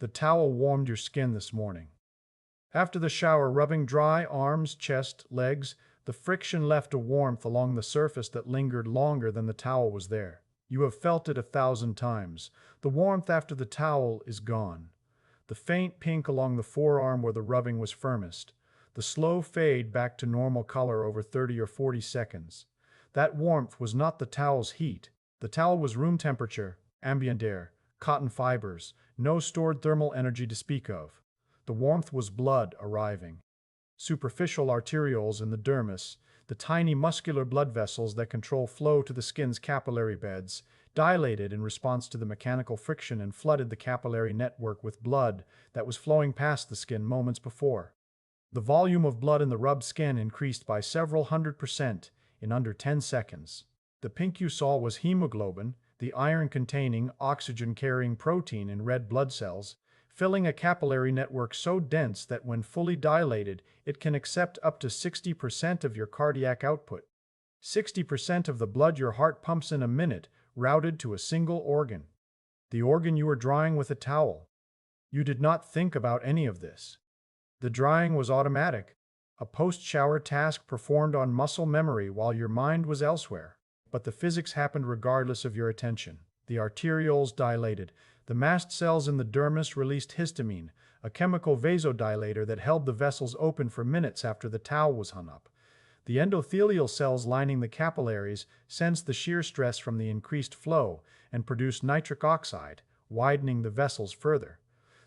The towel warmed your skin this morning. After the shower, rubbing dry arms, chest, legs, the friction left a warmth along the surface that lingered longer than the towel was there. You have felt it 1,000 times. The warmth after the towel is gone. The faint pink along the forearm where the rubbing was firmest. The slow fade back to normal color over 30 or 40 seconds. That warmth was not the towel's heat. The towel was room temperature, ambient air, cotton fibers, no stored thermal energy to speak of. The warmth was blood arriving. Superficial arterioles in the dermis, the tiny muscular blood vessels that control flow to the skin's capillary beds, dilated in response to the mechanical friction and flooded the capillary network with blood that was flowing past the skin moments before. The volume of blood in the rubbed skin increased by several 100% in under 10 seconds. The pink you saw was hemoglobin, the iron-containing, oxygen-carrying protein in red blood cells, filling a capillary network so dense that when fully dilated, it can accept up to 60% of your cardiac output. 60% of the blood your heart pumps in a minute routed to a single organ. The organ you were drying with a towel. You did not think about any of this. The drying was automatic, a post-shower task performed on muscle memory while your mind was elsewhere. But the physics happened regardless of your attention. The arterioles dilated. The mast cells in the dermis released histamine, a chemical vasodilator that held the vessels open for minutes after the towel was hung up. The endothelial cells lining the capillaries sensed the shear stress from the increased flow and produced nitric oxide, widening the vessels further.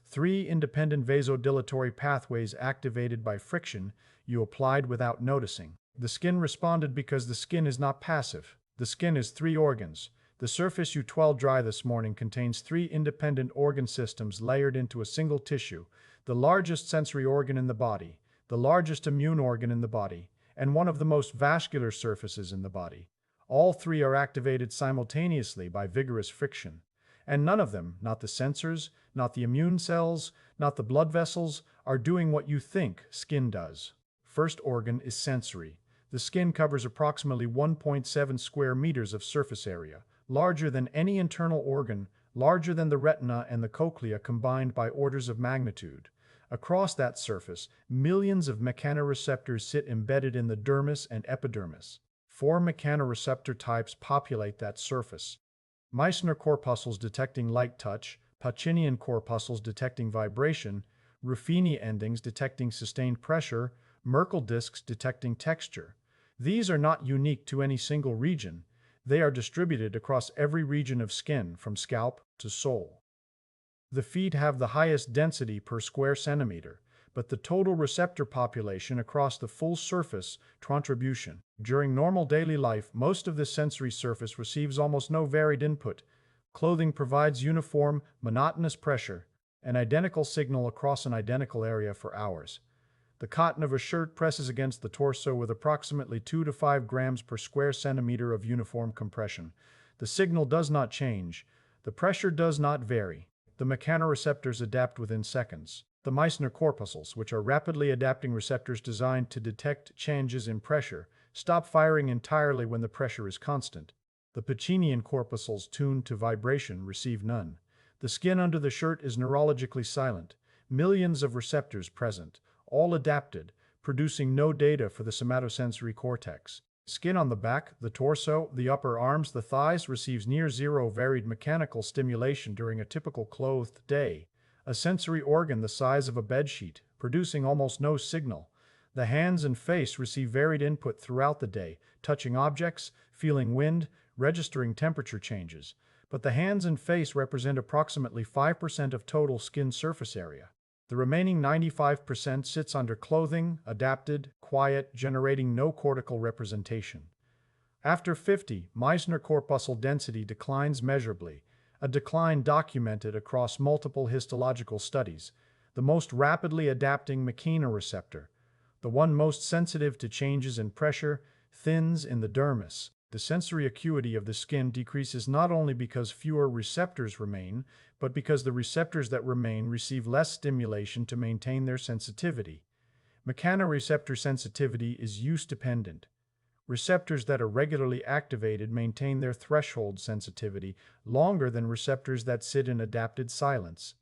3 independent vasodilatory pathways activated by friction you applied without noticing. The skin responded because the skin is not passive. The skin is 3 organs. The surface you twirled dry this morning contains 3 independent organ systems layered into a single tissue, the largest sensory organ in the body, the largest immune organ in the body, and one of the most vascular surfaces in the body. All 3 are activated simultaneously by vigorous friction. And none of them, not the sensors, not the immune cells, not the blood vessels, are doing what you think skin does. First organ is sensory. The skin covers approximately 1.7 square meters of surface area, larger than any internal organ, larger than the retina and the cochlea combined by orders of magnitude. Across that surface, millions of mechanoreceptors sit embedded in the dermis and epidermis. 4 mechanoreceptor types populate that surface. Meissner corpuscles detecting light touch, Pacinian corpuscles detecting vibration, Ruffini endings detecting sustained pressure, Merkel discs detecting texture. These are not unique to any single region. They are distributed across every region of skin, from scalp to sole. The feet have the highest density per square centimeter, but the total receptor population across the full surface contribution. During normal daily life, most of this sensory surface receives almost no varied input. Clothing provides uniform, monotonous pressure, an identical signal across an identical area for hours. The cotton of a shirt presses against the torso with approximately 2 to 5 grams per square centimeter of uniform compression. The signal does not change. The pressure does not vary. The mechanoreceptors adapt within seconds. The Meissner corpuscles, which are rapidly adapting receptors designed to detect changes in pressure, stop firing entirely when the pressure is constant. The Pacinian corpuscles, tuned to vibration, receive none. The skin under the shirt is neurologically silent. Millions of receptors present, all adapted, producing no data for the somatosensory cortex. Skin on the back, the torso, the upper arms, the thighs receives near zero varied mechanical stimulation during a typical clothed day. A sensory organ the size of a bedsheet, producing almost no signal. The hands and face receive varied input throughout the day, touching objects, feeling wind, registering temperature changes. But the hands and face represent approximately 5% of total skin surface area. The remaining 95% sits under clothing, adapted, quiet, generating no cortical representation. After 50, Meissner corpuscle density declines measurably, a decline documented across multiple histological studies. The most rapidly adapting mechanoreceptor, the one most sensitive to changes in pressure, thins in the dermis. The sensory acuity of the skin decreases not only because fewer receptors remain, but because the receptors that remain receive less stimulation to maintain their sensitivity. Mechanoreceptor sensitivity is use-dependent. Receptors that are regularly activated maintain their threshold sensitivity longer than receptors that sit in adapted silence.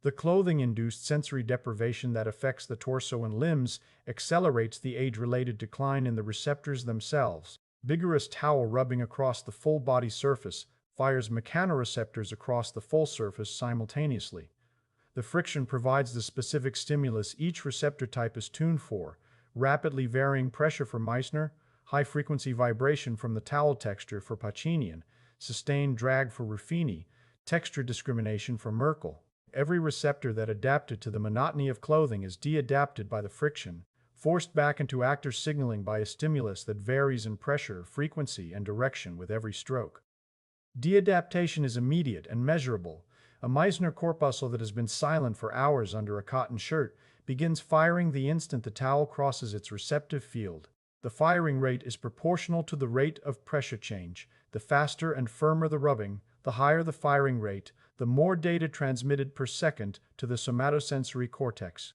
The clothing-induced sensory deprivation that affects the torso and limbs accelerates the age-related decline in the receptors themselves. Vigorous towel rubbing across the full body surface fires mechanoreceptors across the full surface simultaneously. The friction provides the specific stimulus each receptor type is tuned for: rapidly varying pressure for Meissner, high-frequency vibration from the towel texture for Pacinian, sustained drag for Ruffini, texture discrimination for Merkel. Every receptor that adapted to the monotony of clothing is de-adapted by the friction, forced back into active signaling by a stimulus that varies in pressure, frequency, and direction with every stroke. De-adaptation is immediate and measurable. A Meissner corpuscle that has been silent for hours under a cotton shirt begins firing the instant the towel crosses its receptive field. The firing rate is proportional to the rate of pressure change. The faster and firmer the rubbing, the higher the firing rate, the more data transmitted per second to the somatosensory cortex.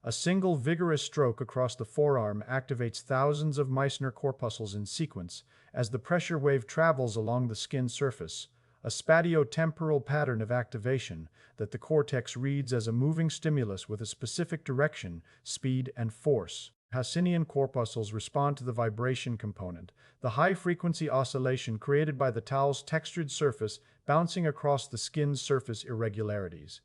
A single vigorous stroke across the forearm activates thousands of Meissner corpuscles in sequence as the pressure wave travels along the skin surface, a spatiotemporal pattern of activation that the cortex reads as a moving stimulus with a specific direction, speed, and force. Pacinian corpuscles respond to the vibration component, the high-frequency oscillation created by the towel's textured surface bouncing across the skin's surface irregularities.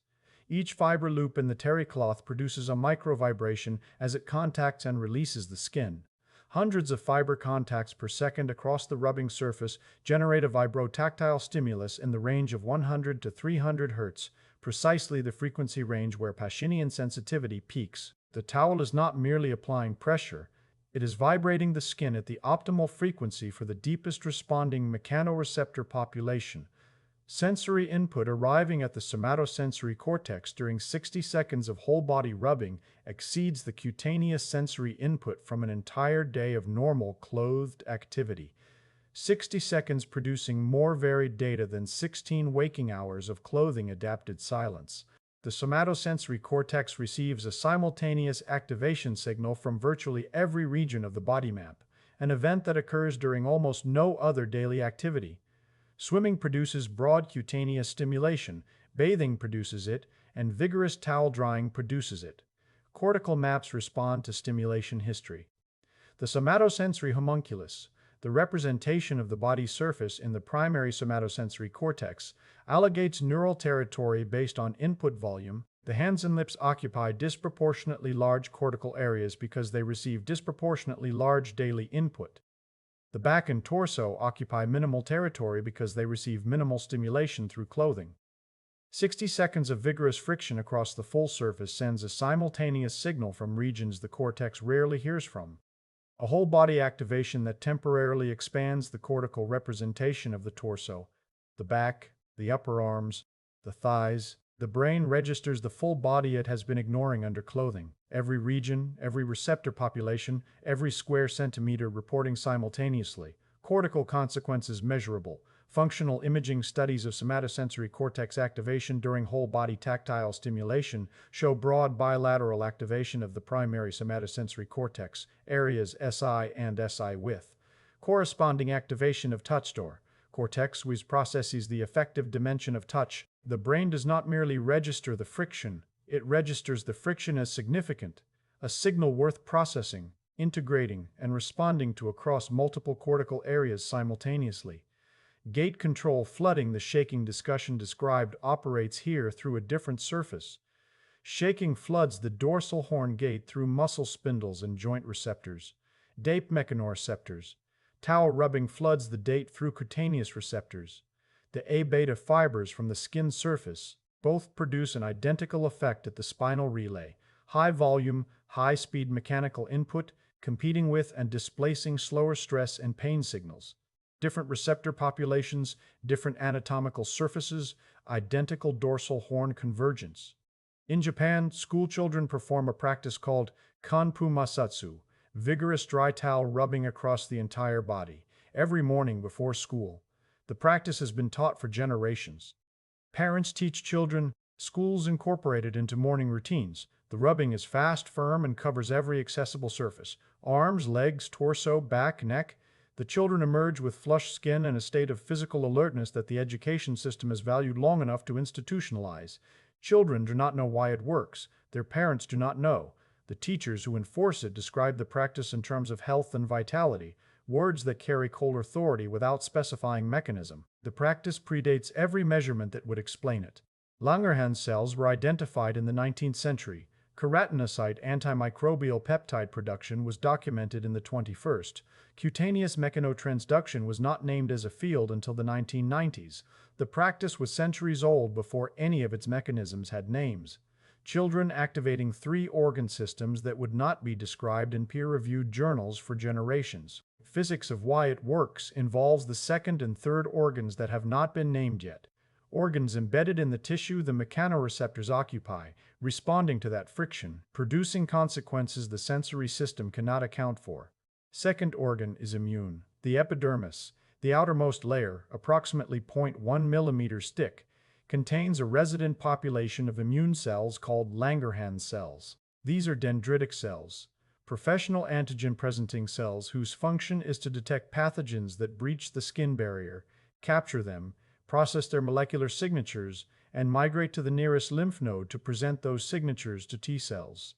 Each fiber loop in the terry cloth produces a micro-vibration as it contacts and releases the skin. Hundreds of fiber contacts per second across the rubbing surface generate a vibrotactile stimulus in the range of 100 to 300 Hz, precisely the frequency range where Pacinian sensitivity peaks. The towel is not merely applying pressure, it is vibrating the skin at the optimal frequency for the deepest responding mechanoreceptor population. Sensory input arriving at the somatosensory cortex during 60 seconds of whole-body rubbing exceeds the cutaneous sensory input from an entire day of normal clothed activity. 60 seconds producing more varied data than 16 waking hours of clothing-adapted silence. The somatosensory cortex receives a simultaneous activation signal from virtually every region of the body map, an event that occurs during almost no other daily activity. Swimming produces broad cutaneous stimulation, bathing produces it, and vigorous towel drying produces it. Cortical maps respond to stimulation history. The somatosensory homunculus, the representation of the body's surface in the primary somatosensory cortex, allocates neural territory based on input volume. The hands and lips occupy disproportionately large cortical areas because they receive disproportionately large daily input. The back and torso occupy minimal territory because they receive minimal stimulation through clothing. 60 seconds of vigorous friction across the full surface sends a simultaneous signal from regions the cortex rarely hears from. A whole-body activation that temporarily expands the cortical representation of the torso, the back, the upper arms, the thighs. The brain registers the full body it has been ignoring under clothing. Every region, every receptor population, every square centimeter reporting simultaneously. Cortical consequences measurable. Functional imaging studies of somatosensory cortex activation during whole-body tactile stimulation show broad bilateral activation of the primary somatosensory cortex, areas SI and SI with corresponding activation of touch door. Cortex which processes the affective dimension of touch. The brain does not merely register the friction, it registers the friction as significant, a signal worth processing, integrating, and responding to across multiple cortical areas simultaneously. Gate control flooding. The shaking discussion described operates here through a different surface. Shaking floods the dorsal horn gate through muscle spindles and joint receptors. DAPE mechanoreceptors. Towel rubbing floods the DATE through cutaneous receptors. The A-beta fibers from the skin surface both produce an identical effect at the spinal relay: high volume, high speed mechanical input, competing with and displacing slower stress and pain signals. Different receptor populations, different anatomical surfaces, identical dorsal horn convergence. In Japan, schoolchildren perform a practice called kanpu masatsu, vigorous dry towel rubbing across the entire body, every morning before school. The practice has been taught for generations. Parents teach children, schools incorporate it into morning routines. The rubbing is fast, firm, and covers every accessible surface: arms, legs, torso, back, neck. The children emerge with flushed skin and a state of physical alertness that the education system has valued long enough to institutionalize. Children do not know why it works. Their parents do not know. The teachers who enforce it describe the practice in terms of health and vitality, words that carry cold authority without specifying mechanism. The practice predates every measurement that would explain it. Langerhans cells were identified in the 19th century. Keratinocyte antimicrobial peptide production was documented in the 21st. Cutaneous mechanotransduction was not named as a field until the 1990s. The practice was centuries old before any of its mechanisms had names. Children activating three organ systems that would not be described in peer-reviewed journals for generations. Physics of why it works involves the second and third organs that have not been named yet. Organs embedded in the tissue the mechanoreceptors occupy, responding to that friction, producing consequences the sensory system cannot account for. Second organ is immune. The epidermis, the outermost layer, approximately 0.1 millimeters thick, contains a resident population of immune cells called Langerhans cells. These are dendritic cells, professional antigen-presenting cells whose function is to detect pathogens that breach the skin barrier, capture them, process their molecular signatures, and migrate to the nearest lymph node to present those signatures to T cells.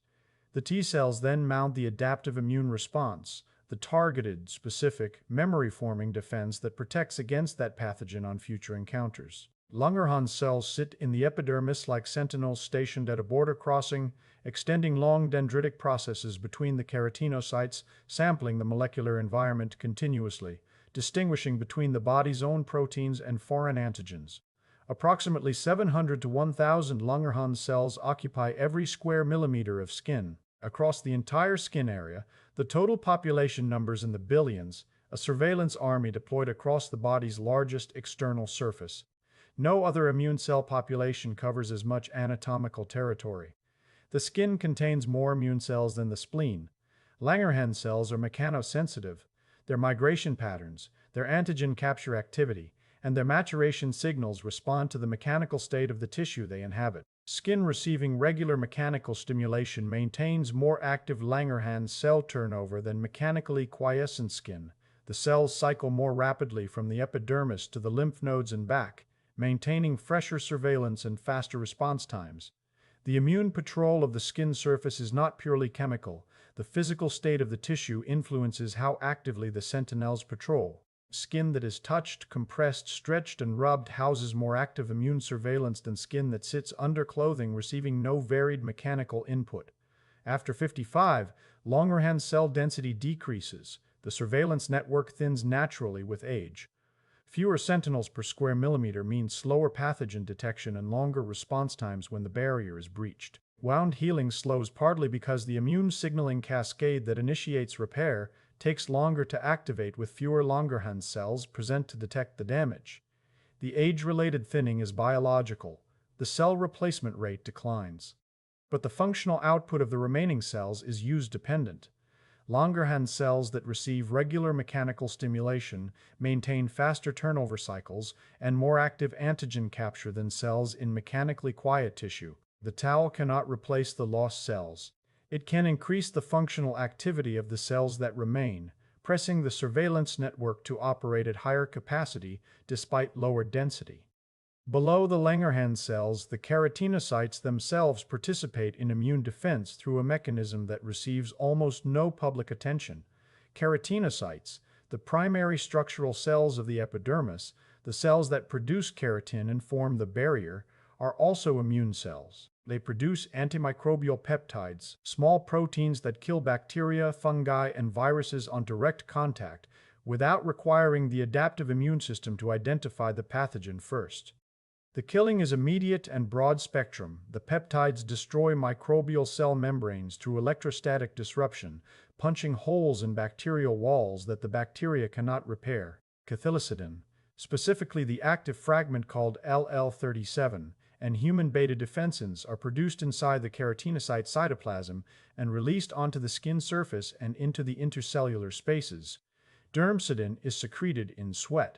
The T cells then mount the adaptive immune response, the targeted, specific, memory-forming defense that protects against that pathogen on future encounters. Langerhans cells sit in the epidermis like sentinels stationed at a border crossing, extending long dendritic processes between the keratinocytes, sampling the molecular environment continuously, distinguishing between the body's own proteins and foreign antigens. Approximately 700 to 1,000 Langerhans cells occupy every square millimeter of skin. Across the entire skin area, the total population numbers in the billions, a surveillance army deployed across the body's largest external surface. No other immune cell population covers as much anatomical territory. The skin contains more immune cells than the spleen. Langerhans cells are mechanosensitive. Their migration patterns, their antigen capture activity, and their maturation signals respond to the mechanical state of the tissue they inhabit. Skin receiving regular mechanical stimulation maintains more active Langerhans cell turnover than mechanically quiescent skin. The cells cycle more rapidly from the epidermis to the lymph nodes and back, maintaining fresher surveillance and faster response times. The immune patrol of the skin surface is not purely chemical. The physical state of the tissue influences how actively the sentinels patrol. Skin that is touched, compressed, stretched, and rubbed houses more active immune surveillance than skin that sits under clothing receiving no varied mechanical input. After 55, Langerhans cell density decreases. The surveillance network thins naturally with age. Fewer sentinels per square millimeter means slower pathogen detection and longer response times when the barrier is breached. Wound healing slows partly because the immune signaling cascade that initiates repair takes longer to activate with fewer Langerhans cells present to detect the damage. The age-related thinning is biological. The cell replacement rate declines. But the functional output of the remaining cells is use-dependent. Langerhans cells that receive regular mechanical stimulation maintain faster turnover cycles and more active antigen capture than cells in mechanically quiet tissue. The towel cannot replace the lost cells. It can increase the functional activity of the cells that remain, pressing the surveillance network to operate at higher capacity despite lower density. Below the Langerhans cells, the keratinocytes themselves participate in immune defense through a mechanism that receives almost no public attention. Keratinocytes, the primary structural cells of the epidermis, the cells that produce keratin and form the barrier, are also immune cells. They produce antimicrobial peptides, small proteins that kill bacteria, fungi, and viruses on direct contact without requiring the adaptive immune system to identify the pathogen first. The killing is immediate and broad spectrum. The peptides destroy microbial cell membranes through electrostatic disruption, punching holes in bacterial walls that the bacteria cannot repair. Cathelicidin, specifically the active fragment called LL37, and human beta defensins are produced inside the keratinocyte cytoplasm and released onto the skin surface and into the intercellular spaces. Dermcidin is secreted in sweat.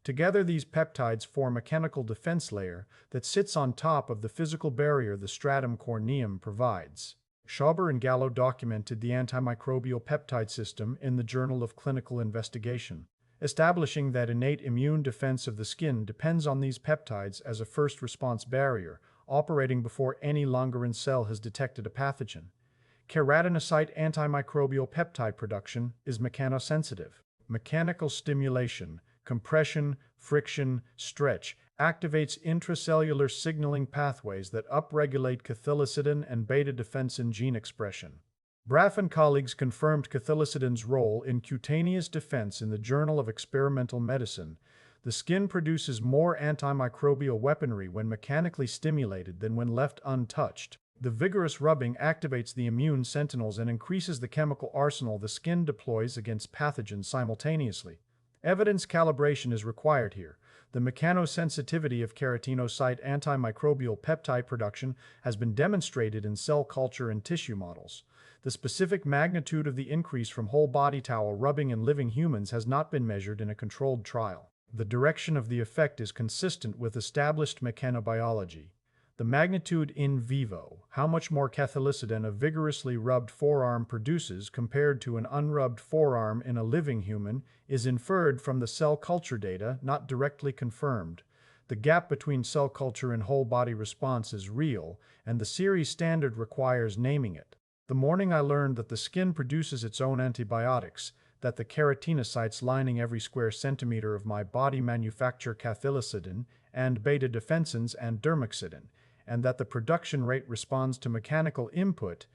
Together, these peptides form a chemical defense layer that sits on top of the physical barrier the stratum corneum provides. Schauber and Gallo documented the antimicrobial peptide system in the Journal of Clinical Investigation, establishing that innate immune defense of the skin depends on these peptides as a first response barrier, operating before any Langerhans cell has detected a pathogen. Keratinocyte antimicrobial peptide production is mechanosensitive. Mechanical stimulation, compression, friction, stretch activates intracellular signaling pathways that upregulate cathelicidin and beta-defensin gene expression. Braff and colleagues confirmed cathelicidin's role in cutaneous defense in the Journal of Experimental Medicine. The skin produces more antimicrobial weaponry when mechanically stimulated than when left untouched. The vigorous rubbing activates the immune sentinels and increases the chemical arsenal the skin deploys against pathogens simultaneously. Evidence calibration is required here. The mechanosensitivity of keratinocyte antimicrobial peptide production has been demonstrated in cell culture and tissue models. The specific magnitude of the increase from whole body towel rubbing in living humans has not been measured in a controlled trial. The direction of the effect is consistent with established mechanobiology. The magnitude in vivo, how much more cathelicidin a vigorously rubbed forearm produces compared to an unrubbed forearm in a living human, is inferred from the cell culture data, not directly confirmed. The gap between cell culture and whole body response is real, and the series standard requires naming it. The morning I learned that the skin produces its own antibiotics, that the keratinocytes lining every square centimeter of my body manufacture cathelicidin and beta-defensins and dermoxidin, and that the production rate responds to mechanical input,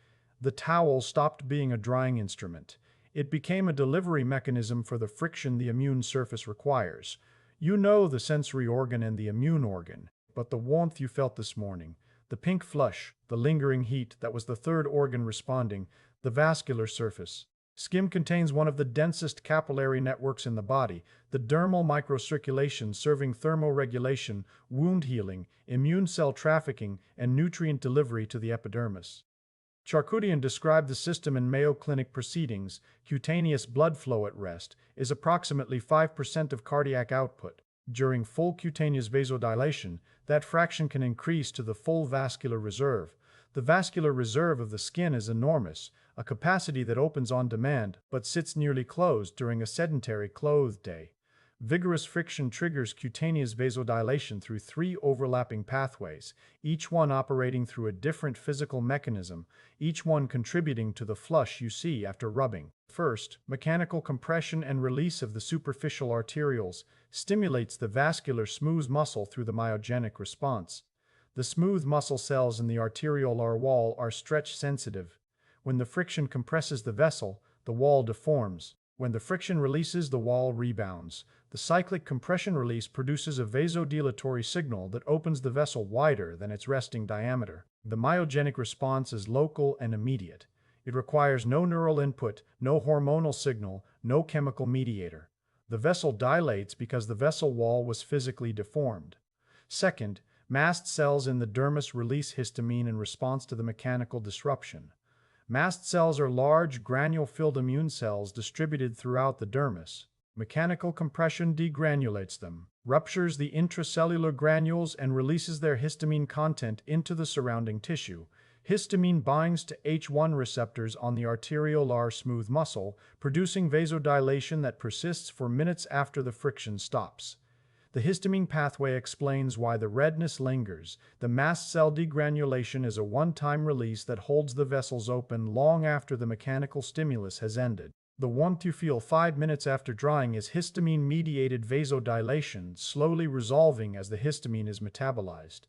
the towel stopped being a drying instrument. It became a delivery mechanism for the friction the immune surface requires. You know the sensory organ and the immune organ, but the warmth you felt this morning, the pink flush, the lingering heat that was the third organ responding, the vascular surface. Skin contains one of the densest capillary networks in the body, the dermal microcirculation serving thermoregulation, wound healing, immune cell trafficking, and nutrient delivery to the epidermis. Charkoudian described the system in Mayo Clinic proceedings. Cutaneous blood flow at rest is approximately 5% of cardiac output. During full cutaneous vasodilation, that fraction can increase to the full vascular reserve. The vascular reserve of the skin is enormous, a capacity that opens on demand but sits nearly closed during a sedentary clothed day. Vigorous friction triggers cutaneous vasodilation through 3 overlapping pathways, each one operating through a different physical mechanism, each one contributing to the flush you see after rubbing. First, mechanical compression and release of the superficial arterioles stimulates the vascular smooth muscle through the myogenic response. The smooth muscle cells in the arteriolar wall are stretch sensitive. When the friction compresses the vessel, the wall deforms. When the friction releases, the wall rebounds. The cyclic compression release produces a vasodilatory signal that opens the vessel wider than its resting diameter. The myogenic response is local and immediate. It requires no neural input, no hormonal signal, no chemical mediator. The vessel dilates because the vessel wall was physically deformed. Second, mast cells in the dermis release histamine in response to the mechanical disruption. Mast cells are large, granule-filled immune cells distributed throughout the dermis. Mechanical compression degranulates them, ruptures the intracellular granules, and releases their histamine content into the surrounding tissue. Histamine binds to H1 receptors on the arteriolar smooth muscle, producing vasodilation that persists for minutes after the friction stops. The histamine pathway explains why the redness lingers. The mast cell degranulation is a one-time release that holds the vessels open long after the mechanical stimulus has ended. The warmth you feel 5 minutes after drying is histamine-mediated vasodilation, slowly resolving as the histamine is metabolized.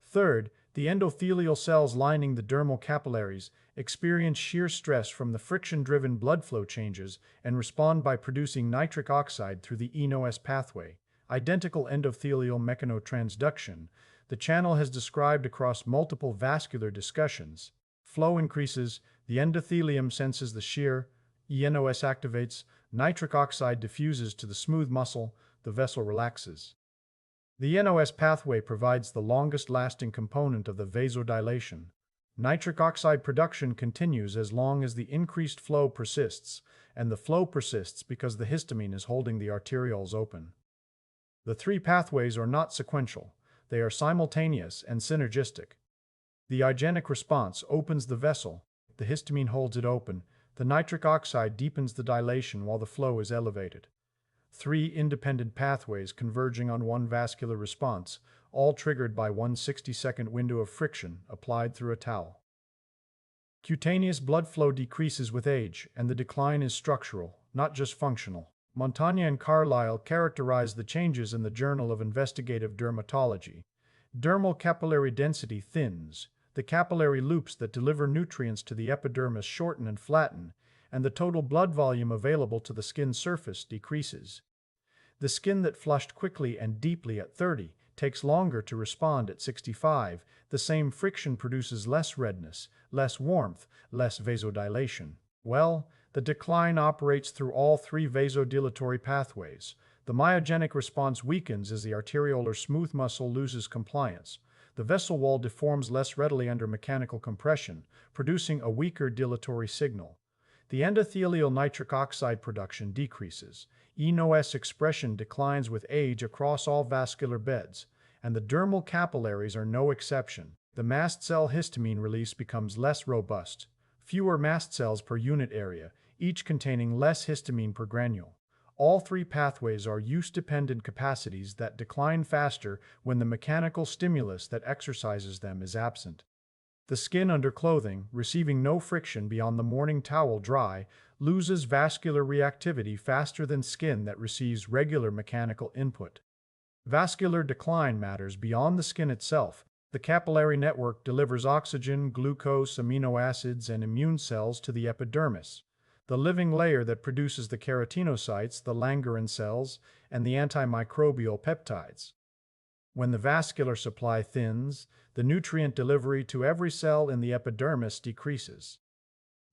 Third, the endothelial cells lining the dermal capillaries experience shear stress from the friction-driven blood flow changes and respond by producing nitric oxide through the ENOS pathway. Identical endothelial mechanotransduction, the channel has described across multiple vascular discussions. Flow increases, the endothelium senses the shear, ENOS activates, nitric oxide diffuses to the smooth muscle, the vessel relaxes. The ENOS pathway provides the longest-lasting component of the vasodilation. Nitric oxide production continues as long as the increased flow persists, and the flow persists because the histamine is holding the arterioles open. The 3 pathways are not sequential, they are simultaneous and synergistic. The igenic response opens the vessel, the histamine holds it open, the nitric oxide deepens the dilation while the flow is elevated. 3 independent pathways converging on one vascular response, all triggered by one 60-second window of friction applied through a towel. Cutaneous blood flow decreases with age, and the decline is structural, not just functional. Montagna and Carlisle characterize the changes in the Journal of Investigative Dermatology. Dermal capillary density thins, the capillary loops that deliver nutrients to the epidermis shorten and flatten, and the total blood volume available to the skin surface decreases. The skin that flushed quickly and deeply at 30 takes longer to respond at 65. The same friction produces less redness, less warmth, less vasodilation. Well, the decline operates through all three vasodilatory pathways. The myogenic response weakens as the arteriolar smooth muscle loses compliance. The vessel wall deforms less readily under mechanical compression, producing a weaker dilatory signal. The endothelial nitric oxide production decreases. ENOS expression declines with age across all vascular beds, and the dermal capillaries are no exception. The mast cell histamine release becomes less robust. Fewer mast cells per unit area, each containing less histamine per granule. All three pathways are use-dependent capacities that decline faster when the mechanical stimulus that exercises them is absent. The skin under clothing, receiving no friction beyond the morning towel dry, loses vascular reactivity faster than skin that receives regular mechanical input. Vascular decline matters beyond the skin itself. The capillary network delivers oxygen, glucose, amino acids, and immune cells to the epidermis, the living layer that produces the keratinocytes, the Langerhans cells, and the antimicrobial peptides. When the vascular supply thins, the nutrient delivery to every cell in the epidermis decreases.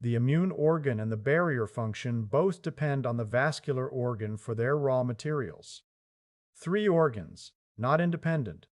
The immune organ and the barrier function both depend on the vascular organ for their raw materials. Three organs, not independent.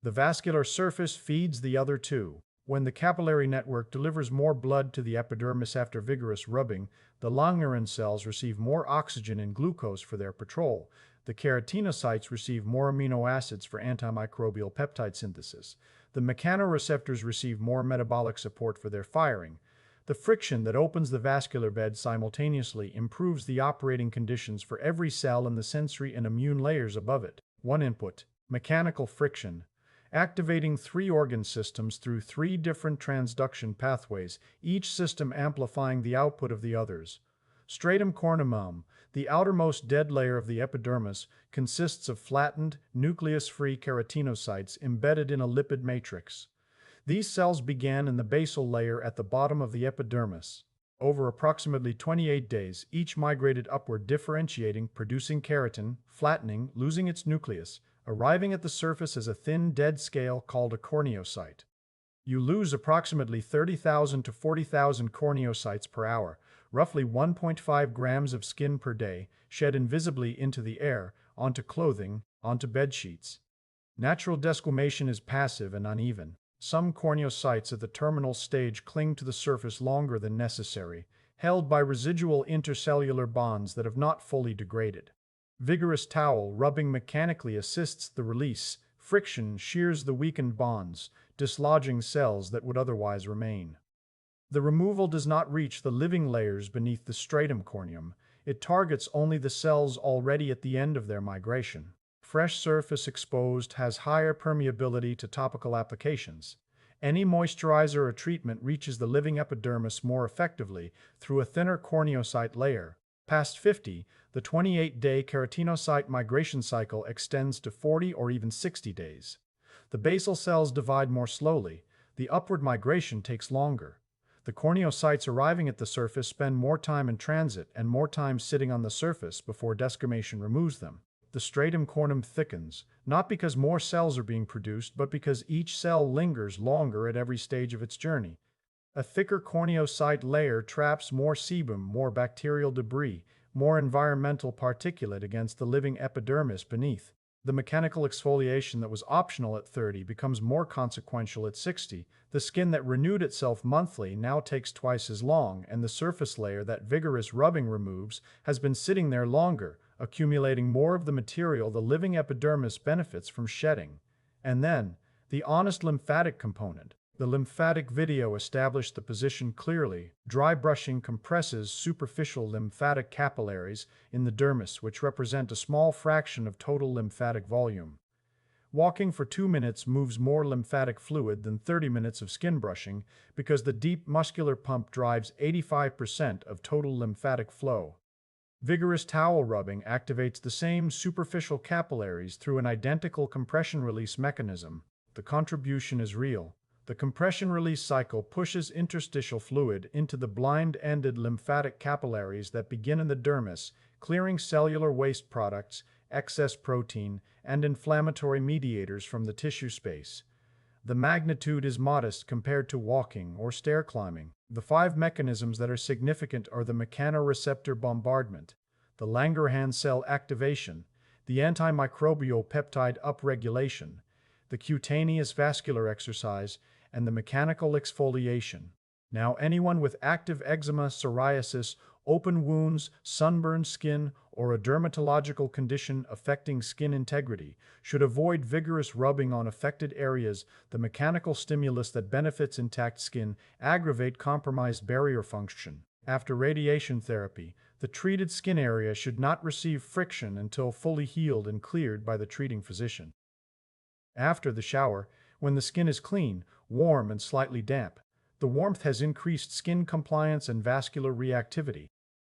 The vascular surface feeds the other two. When the capillary network delivers more blood to the epidermis after vigorous rubbing, the Langerhans cells receive more oxygen and glucose for their patrol. The keratinocytes receive more amino acids for antimicrobial peptide synthesis. The mechanoreceptors receive more metabolic support for their firing. The friction that opens the vascular bed simultaneously improves the operating conditions for every cell in the sensory and immune layers above it. One input, mechanical friction, activating three organ systems through three different transduction pathways, each system amplifying the output of the others. Stratum corneum, the outermost dead layer of the epidermis, consists of flattened, nucleus-free keratinocytes embedded in a lipid matrix. These cells began in the basal layer at the bottom of the epidermis. Over approximately 28 days, each migrated upward, differentiating, producing keratin, flattening, losing its nucleus, arriving at the surface as a thin, dead scale called a corneocyte. You lose approximately 30,000 to 40,000 corneocytes per hour, roughly 1.5 grams of skin per day, shed invisibly into the air, onto clothing, onto bed sheets. Natural desquamation is passive and uneven. Some corneocytes at the terminal stage cling to the surface longer than necessary, held by residual intercellular bonds that have not fully degraded. Vigorous towel rubbing mechanically assists the release. Friction shears the weakened bonds, dislodging cells that would otherwise remain. The removal does not reach the living layers beneath the stratum corneum. It targets only the cells already at the end of their migration. Fresh surface exposed has higher permeability to topical applications. Any moisturizer or treatment reaches the living epidermis more effectively through a thinner corneocyte layer. Past 50, the 28-day keratinocyte migration cycle extends to 40 or even 60 days. The basal cells divide more slowly. The upward migration takes longer. The corneocytes arriving at the surface spend more time in transit and more time sitting on the surface before desquamation removes them. The stratum corneum thickens, not because more cells are being produced, but because each cell lingers longer at every stage of its journey. A thicker corneocyte layer traps more sebum, more bacterial debris, more environmental particulate against the living epidermis beneath. The mechanical exfoliation that was optional at 30 becomes more consequential at 60. The skin that renewed itself monthly now takes twice as long, and the surface layer that vigorous rubbing removes has been sitting there longer, accumulating more of the material the living epidermis benefits from shedding. And then, the honest lymphatic component. The lymphatic video established the position clearly. Dry brushing compresses superficial lymphatic capillaries in the dermis, which represent a small fraction of total lymphatic volume. Walking for 2 minutes moves more lymphatic fluid than 30 minutes of skin brushing because the deep muscular pump drives 85% of total lymphatic flow. Vigorous towel rubbing activates the same superficial capillaries through an identical compression release mechanism. The contribution is real. The compression release cycle pushes interstitial fluid into the blind-ended lymphatic capillaries that begin in the dermis, clearing cellular waste products, excess protein, and inflammatory mediators from the tissue space. The magnitude is modest compared to walking or stair climbing. The 5 mechanisms that are significant are the mechanoreceptor bombardment, the Langerhans cell activation, the antimicrobial peptide upregulation, the cutaneous vascular exercise, and the mechanical exfoliation. Now, anyone with active eczema, psoriasis, open wounds, sunburned skin, or a dermatological condition affecting skin integrity should avoid vigorous rubbing on affected areas. The mechanical stimulus that benefits intact skin aggravate compromised barrier function. After radiation therapy, the treated skin area should not receive friction until fully healed and cleared by the treating physician. After the shower, when the skin is clean, warm, and slightly damp, the warmth has increased skin compliance and vascular reactivity.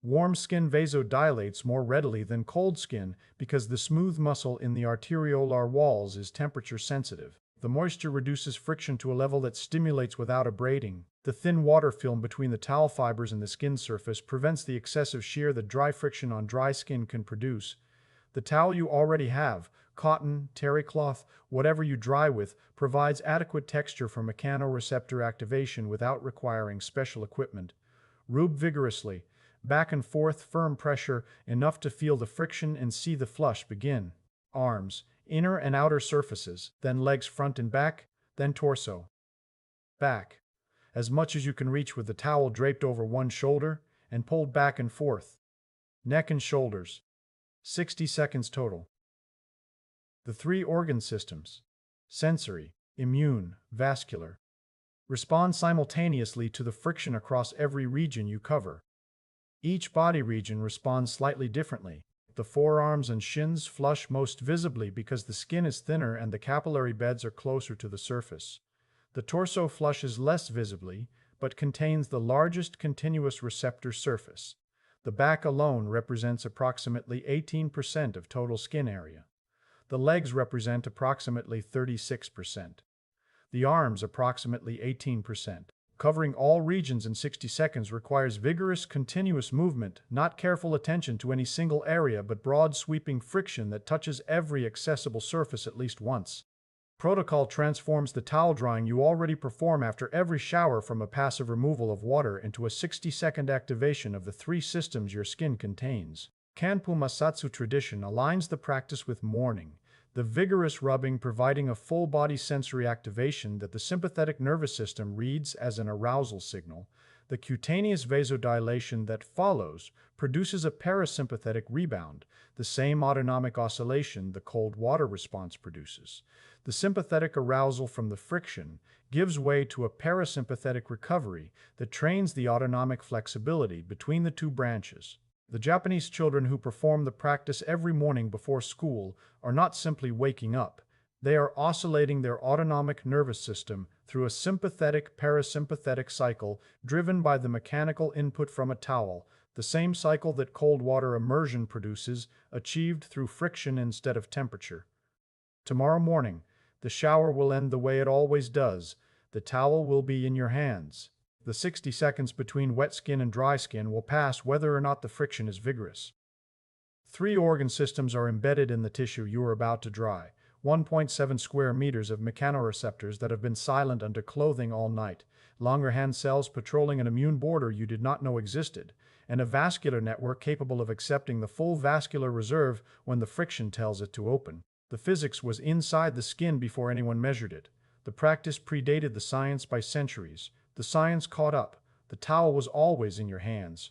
Warm skin vasodilates more readily than cold skin because the smooth muscle in the arteriolar walls is temperature sensitive. The moisture reduces friction to a level that stimulates without abrading. The thin water film between the towel fibers and the skin surface prevents the excessive shear that dry friction on dry skin can produce. The towel you already have, cotton, terry cloth, whatever you dry with, provides adequate texture for mechanoreceptor activation without requiring special equipment. Rub vigorously, back and forth, firm pressure, enough to feel the friction and see the flush begin. Arms, inner and outer surfaces, then legs front and back, then torso. Back, as much as you can reach with the towel draped over one shoulder and pulled back and forth. Neck and shoulders. 60 seconds total. The 3 organ systems, sensory, immune, vascular, respond simultaneously to the friction across every region you cover. Each body region responds slightly differently. The forearms and shins flush most visibly because the skin is thinner and the capillary beds are closer to the surface. The torso flushes less visibly, but contains the largest continuous receptor surface. The back alone represents approximately 18% of total skin area. The legs represent approximately 36%. The arms approximately 18%. Covering all regions in 60 seconds requires vigorous, continuous movement, not careful attention to any single area, but broad sweeping friction that touches every accessible surface at least once. Protocol transforms the towel drying you already perform after every shower from a passive removal of water into a 60-second activation of the 3 systems your skin contains. Kanpu Masatsu tradition aligns the practice with mourning, the vigorous rubbing providing a full-body sensory activation that the sympathetic nervous system reads as an arousal signal. The cutaneous vasodilation that follows produces a parasympathetic rebound, the same autonomic oscillation the cold water response produces. The sympathetic arousal from the friction gives way to a parasympathetic recovery that trains the autonomic flexibility between the 2 branches. The Japanese children who perform the practice every morning before school are not simply waking up. They are oscillating their autonomic nervous system through a sympathetic-parasympathetic cycle driven by the mechanical input from a towel, the same cycle that cold water immersion produces, achieved through friction instead of temperature. Tomorrow morning, the shower will end the way it always does. The towel will be in your hands. The 60 seconds between wet skin and dry skin will pass whether or not the friction is vigorous. 3 organ systems are embedded in the tissue you are about to dry. 1.7 square meters of mechanoreceptors that have been silent under clothing all night, Langerhans cells patrolling an immune border you did not know existed, and a vascular network capable of accepting the full vascular reserve when the friction tells it to open. The physics was inside the skin before anyone measured it. The practice predated the science by centuries. The science caught up. The towel was always in your hands.